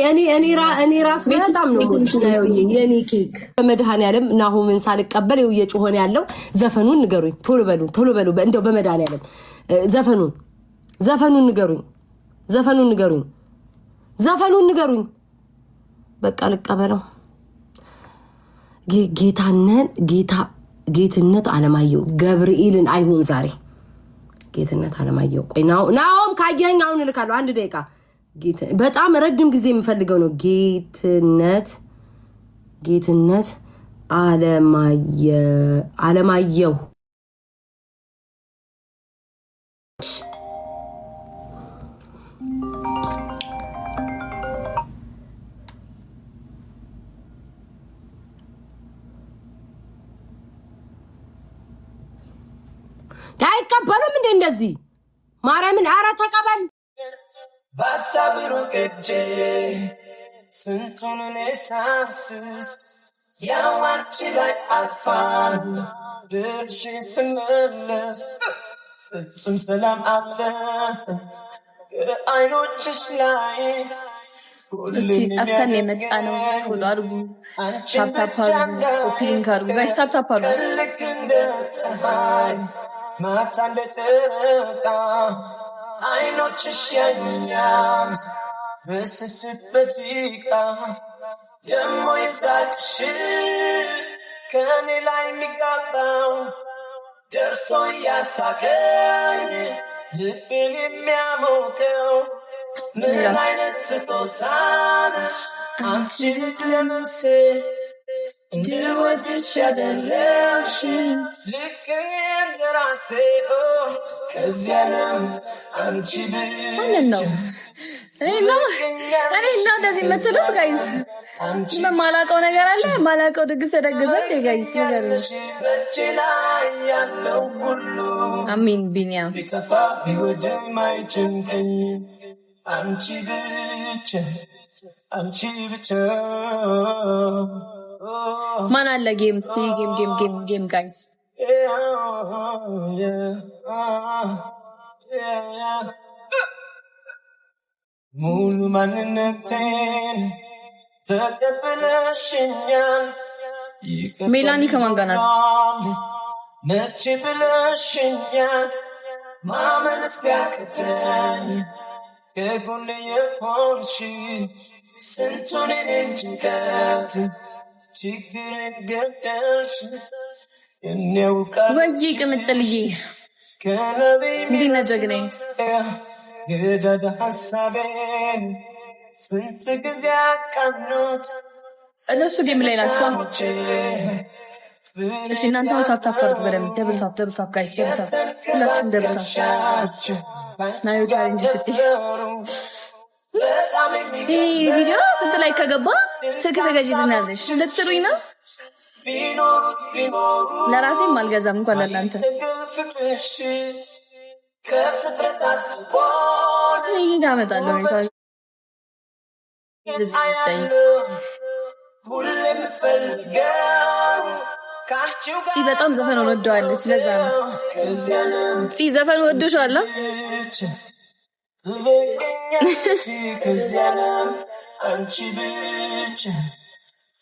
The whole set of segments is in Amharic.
እኔ ራስ በጣም ነው ነው የኔ ኬክ በመድኃኒዓለም ናሆምን ሳልቀበል እየጮሆነ ያለው ዘፈኑን ንገሩኝ ቶሎ በሉ እንደው በመድኃኒዓለም ዘፈኑን ንገሩኝ በቃ ልቀበለው ጌትነት አለማየሁ ገብርኤልን አይሆን ዛሬ ጌትነት አለማየሁ ቆይ ናሆም ካየኝ አሁን ልካለሁ አንድ ደቂቃ በጣም ረጅም ጊዜ የምፈልገው ነው ጌትነት አለማየሁ አይቀበልም እንደ እንደዚህ ማርያምን አረ ተቀበል ባሳብሩ እጄ ስንቱን ነሳስስ ያዋንቺ ላይ አልፋል ድርሽ ስመለስ ፍጹም ሰላም አለ አይኖችሽ ላይ እስቲ አፍተን የመጣ ነው ፎሎ አድርጉ ታፕታፕ ኦፒኒንግ አድርጉ ጋይስ ታፕታፕ ማታ እንደጨረቃ አይኖችሽ ያዩኛል በስስት በሲቃ ደሞ ይሳቅሽ ከኔ ላይ የሚጋባው ደርሶ እያሳቀኝ ልቤን የሚያሞቀው ምን አይነት ስጦታ ነሽ አንቺ ልጅ ለነፍሴ እንድወድሽ ያደረግሽ ልክ እንደራሴ ከዚህ ዓለም አንቺ ማንን ነው እኔ እንደዚህ የምትሉት ጋይስ ማላውቀው ነገር አለ ማላውቀው ድግስ ተደገሰ ጋይስ አሚን ቢኒያም ቢጠፋ ቢወድም አይጨንቀኝ አንቺ ብቻ ማን አለ ጌም ጋይስ ሙሉ ማንነቴን ተቀብለሽኛል ሜላኒ ከማን ጋር ናት መቼ ብለሽኛል ማመን እስኪያቅተኝ ከጎኔ የሆንሽ ስንቱን እኔን ጭንቀት ችግርን ገደልሽ ወጂ ቅምጥልዬ እንዴት ነህ ጀግናዬ ገዳዳ ሀሳቤን ስንት ጊዜ አቃኑት እነሱ ጌም ላይ ናቸው እሺ እናንተ ታፕታፕ አድርጉ በደምብ ደብል ታፕ ጋይስ ሁላችሁም ደብል ታፕ ናዮ ቻሌንጅ ስትይ ይህ ቪዲዮ ስንት ላይ ከገባ ስልክ ተገዥልናለሽ ልትሉኝ ነው ለራሴም አልገዛም እንኳን ለእናንተ ይህ አመጣለሁ በጣም ዘፈን ወደዋለች ለዛ ነው ዘፈን ወደሻላ አንቺ ብቻ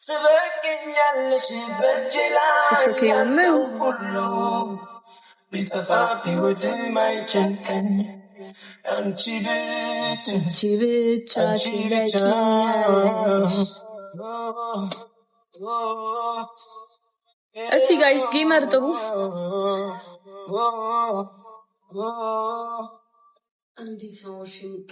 ትበቂኛለሽ በእጄ ላይ ሁሉ ቢጠፋ ቢወድም አይጨንቀኝ አንቺ ብቻ ትበቂኛለሽ እስቲ ጋይስ ጌመር ጥሩ እንዴት ነው ሽንቅ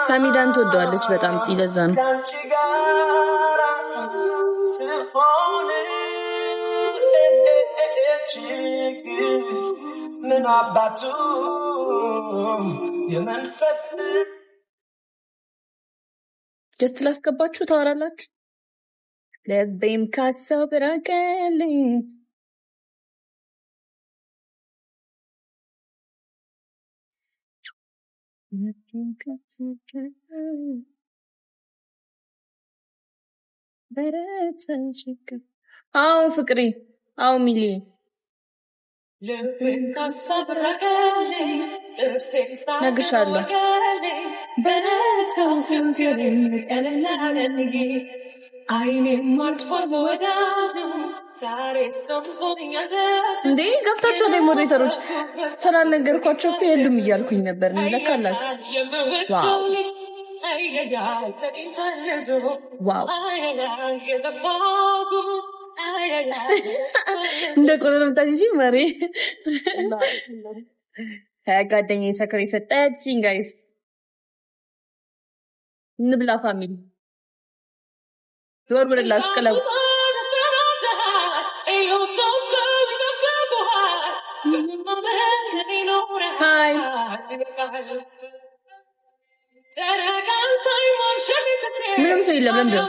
ሳሚዳን ትወደዋለች በጣም ለዛ ነው ምን አባቱ የመንፈስ ጀስት ላስገባችሁ ታወራላችሁ ለቤም ካሰው ብራቀልኝ አዎ ፍቅሪ አዎ ሚሊ ነግሻለሁ እንዴ ገብታችሁ ወደ ሞዴተሮች ስላልነገርኳቸው እኮ የሉም እያልኩኝ ነበር። እንለካላችሁ ዋው እንደ ቆረምታጂ መሪ ጓደኛዬ ሰክሬ ሰጠችኝ። ጋይስ እንብላ ፋሚሊ ዞር ብለላችሁ ቅለቡ ሃይ ምንም ሰው የለም። ለምንድን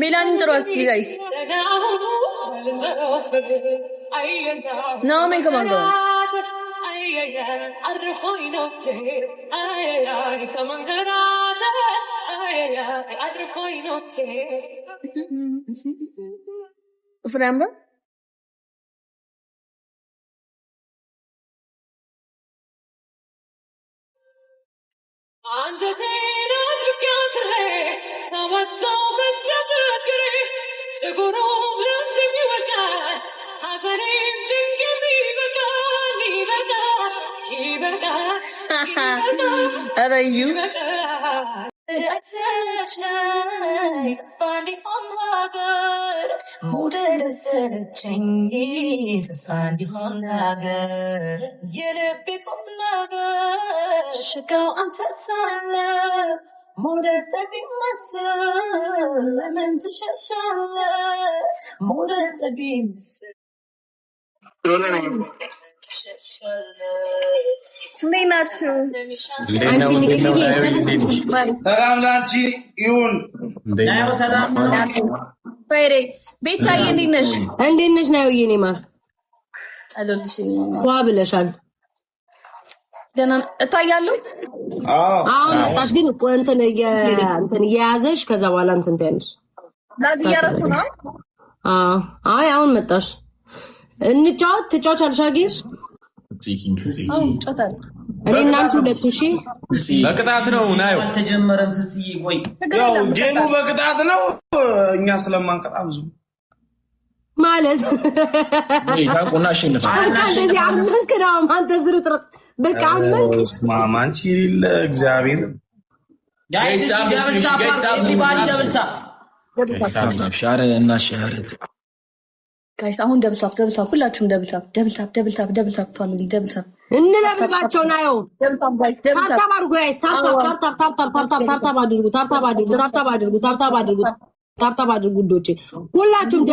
ሜላኒን ጥሯት ጋይስ ነው ሜከማንዶ ፍራምባ አረዩ እንዴት ናችሁ? ሰላም ላንቺ ይሁን። ቤታዬ እንዴት ነሽ? እንዴት ነሽ? ናዩ የኔ ማር አለልሽ ዋ ብለሻል። ደህና እታያለሁ። አሁን መጣሽ ግን እንትን እየያዘሽ ከዛ በኋላ እንትን ትያለሽ። ላዚያረቱ ነው። አይ አሁን መጣሽ። እንጫወት ትጫወቻለሽ አጊሽ እኔ እናንተ ሁለቱ እሺ በቅጣት ነው ናዩ አልተጀመረም። ፍጽዬ ቆይ ያው ጌሙ በቅጣት ነው። እኛ ስለማንቀጣ ብዙ ማለት ታቆና አሸንፋ እንደዚህ አመንክ ነው አንተ ዝርጥርጥ በቃ አመንክ ማማንቺ ለእግዚአብሔር ጋይስ ሻረ እና ሻረት ጋይስ አሁን ደብልታፕ ሁላችሁም ደብልታፕ ፋሚሊ ደብልታፕ እንለብባቸው ናየው ታፕታፕ አድርጉ ጋይስ ታፕታፕ አድርጉ ዶቼ ሁላችሁም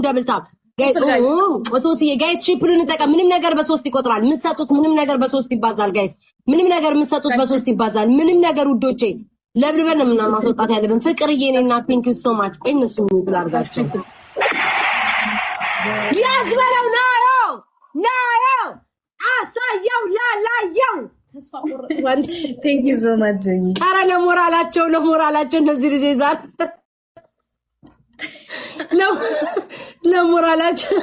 ደብልታፕ ሶስዬ ጋይስ ሽፕሉን እንጠቀም። ምንም ነገር በሶስት ይቆጥራል። የምትሰጡት ምንም ነገር በሶስት ይባዛል። ጋይስ ምንም ነገር የምትሰጡት በሶስት ይባዛል። ምንም ነገር ውዶቼ ለብልበን ነው ምናምን ማስወጣት ያለብን። ፍቅርዬ እኔና ቴንክ ዩ ሶ ማች። ቆይ እነሱ ምን አድርጋቸው ያዝበለው ናዮ አሳየው ላላየው ተስፋ ወንድ ቴንክ ዩ ሶ ማች። ኧረ ለሞራላቸው እነዚህ ልጅ ይዛል ለሞራላቸው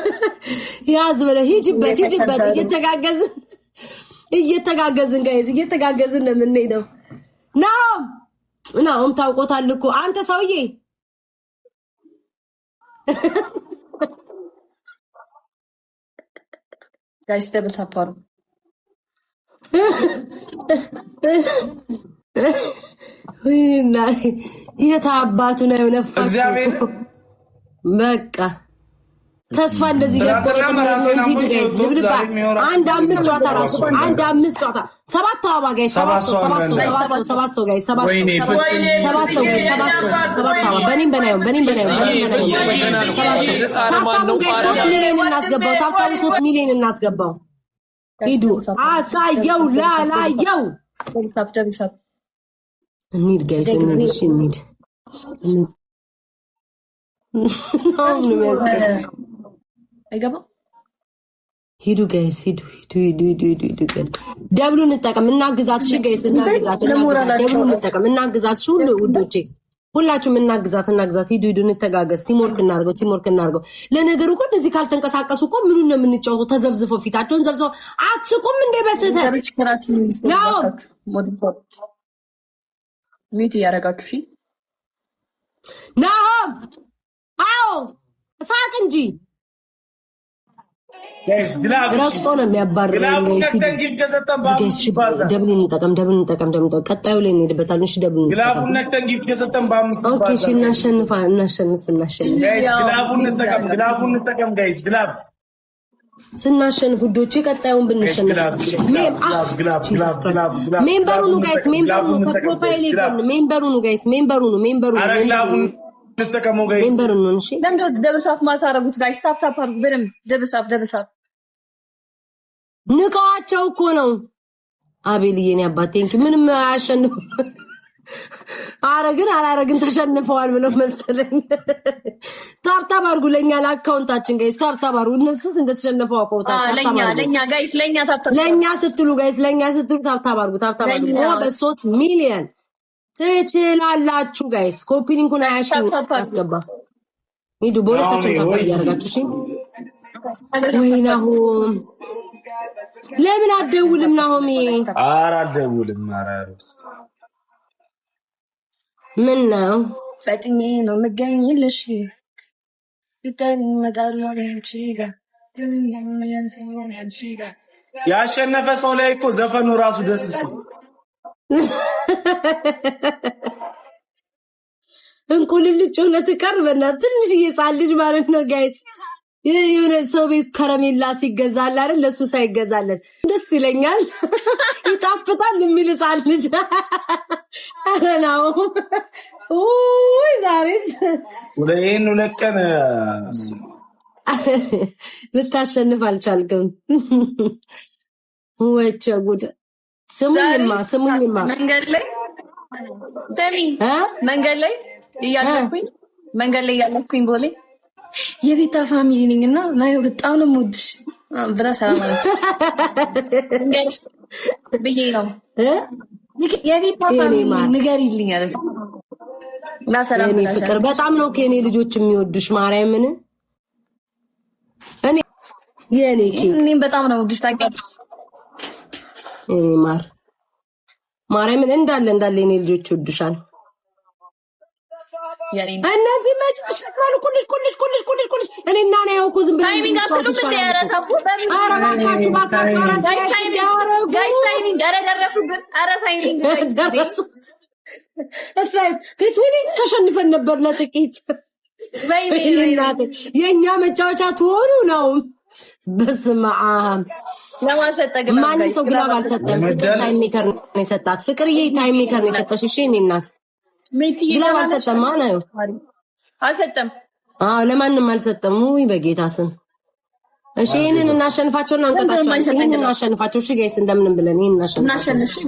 ያዝበለው። ሂጅበት እየተጋገዝን ጋይስ እየተጋገዝን ነው የምንሄደው። ናም ታውቆታል እኮ አንተ ሰውዬ ጋይስ ደብል ታፓሩ ወይና የታባቱ ነው የነፋ እግዚአብሔር በቃ ተስፋ እንደዚህ አንድ አምስት ጨዋታ ራሱ አንድ አምስት ጨዋታ ሰባት አበባ ጋይስ ሰባት ሰው ጋይስ ሰባት አበባ በኔም በናየው ታፕታፑ ጋይስ 3 ሚሊዮን እናስገባው። ታፕታፑ 3 ሚሊዮን እናስገባው። ሂዱ አሳየው ላላየው ደብልታፕ እንሂድ ጋይስ እንሂድ አይገባም። ሂዱ ጋይስ ሂዱ ደብሉን እንጠቀም። እናግዛት እሺ ጋይስ እናግዛት ደብሉን እንጠቀም እናግዛት እሺ ሁሉ ውዶቼ ሁላችሁም እናግዛት ሂዱ እንተጋገዝ ቲምወርክ እናርገው ለነገሩ እኮ እንደዚህ ካልተንቀሳቀሱ እኮ ምኑን ነው የምንጫወተው ተዘብዝፈው ፊታቸውን ዘብዝፈው አትቁም እንደ በስህተት ነው ሚት ያረጋችሁ እሺ ናሆም አዎ ሳቅ እንጂ ጋይስ ግላብ ረቅጦ ነው የሚያባርረው ደብሉን እንጠቀም ቀጣዩ ላይ እንሄድበታለን እሺ ደብሉን ግላቡን ነክተን ጊፍት ከሰጠን በአምስት ኦኬ እሺ እናሸንፍ ጋይስ ግላቡን እንጠቀም ጋይስ ግላብ ስናሸንፍ ውዶቼ ቀጣዩን ብንሸንፍ ሜምበሩኑ ጋይስ ሜምበሩኑ ከፕሮፋይል ይገን ሜምበሩኑ ጋይስ ሜምበሩኑ ተጠቀሙ ጋይስ ሜምበሩኑ እሺ ለምዶ ደብሳፍ ማታረጉት ጋይስ ታፕ አርጉ በደም ደብሳፍ ንቃቸው እኮ ነው አቤልዬ ነው አባቴንኪ ምንም አያሸንፍ አረግን አላረግን ተሸንፈዋል ብለው መሰለኝ ታፕ አርጉ ለኛ ለአካውንታችን ጋይስ ታፕ አርጉ እነሱስ እንደተሸነፈው አውቀውታል ለኛ ጋይስ ለኛ ስትሉ ጋይስ ለኛ ስትሉ ታፕ አርጉ በ3 ሚሊዮን ትችላላችሁ ጋይስ ኮፒ ሊንኩን አያሽን አስገባ ሂዱ በሁለታችሁ ታፕ ያርጋችሁ እሺ ወይናሆም ለምን አትደውልም ናሆም ኧረ አትደውልም ኧረ ምን ነው ፈጥኜ ነው የምገኝልሽ ያሸነፈ ሰው ላይ እኮ ዘፈኑ ራሱ ደስ ሲል እንቁልልጭ ሆነት ቀርበና ትንሽ እየሳልጅ ማለት ነው ጋይስ የሆነ ሰው ቤት ከረሜላ ሲገዛል አይደል ለሱ ሳይገዛለት ደስ ይለኛል ይጣፍጣል የሚል ሳልጅ አረናው ኦይ ዛሬስ ወይን ለቀን ልታሸንፍ አልቻልክም ወቸ ጉድ ስሙኝማ መንገድ ላይ እያለኩኝ ቦሌ የቤታ ፋሚሊ ነኝና ማዩ በጣም ነው የምወድሽ ብላ ሰላም አለች ብዬ ነው የቤታ ፋሚሊ ንገሪልኝ አለች እና ሰላም እኔ ፍቅር በጣም ነው ከኔ ልጆች የሚወዱሽ ማርያምን እኔም በጣም ነው የምወድሽ ታውቂያለሽ እኔ ማርያምን እንዳለ የኔ ልጆች ይወዱሻል እነዚህ መጨረሻ ኩልሽ እኔና ነው ያውቁ ዝም ብለው ታይሚንግ አፍሉ ምን ያረታቡ ኧረ ባካችሁ ጋይስ ታይሚንግ ደረሱብን ኧረ ታይሚንግ ጋይስ እስራኤል ከስዊኒ ተሸንፈን ነበር ለጥቂት የኛ መጫወቻ ትሆኑ ነው በስመ አብ ለማሰጠግ ማንም ሰው ግላብ አልሰጠም ታይም ሜከር ነው የሰጣት ፍቅርዬ ታይም ሜከር ነው የሰጠሽ እሺ እኔ እናት ግላብ አልሰጠም ማነው አልሰጠም ለማንም አልሰጠም ወይ በጌታ ስም እሺ ይሄንን እናሸንፋቸውና እንቀጣቸው ይሄንን እናሸንፋቸው እሺ ጋይስ እንደምንም ብለን ይሄንን እናሸንፋቸው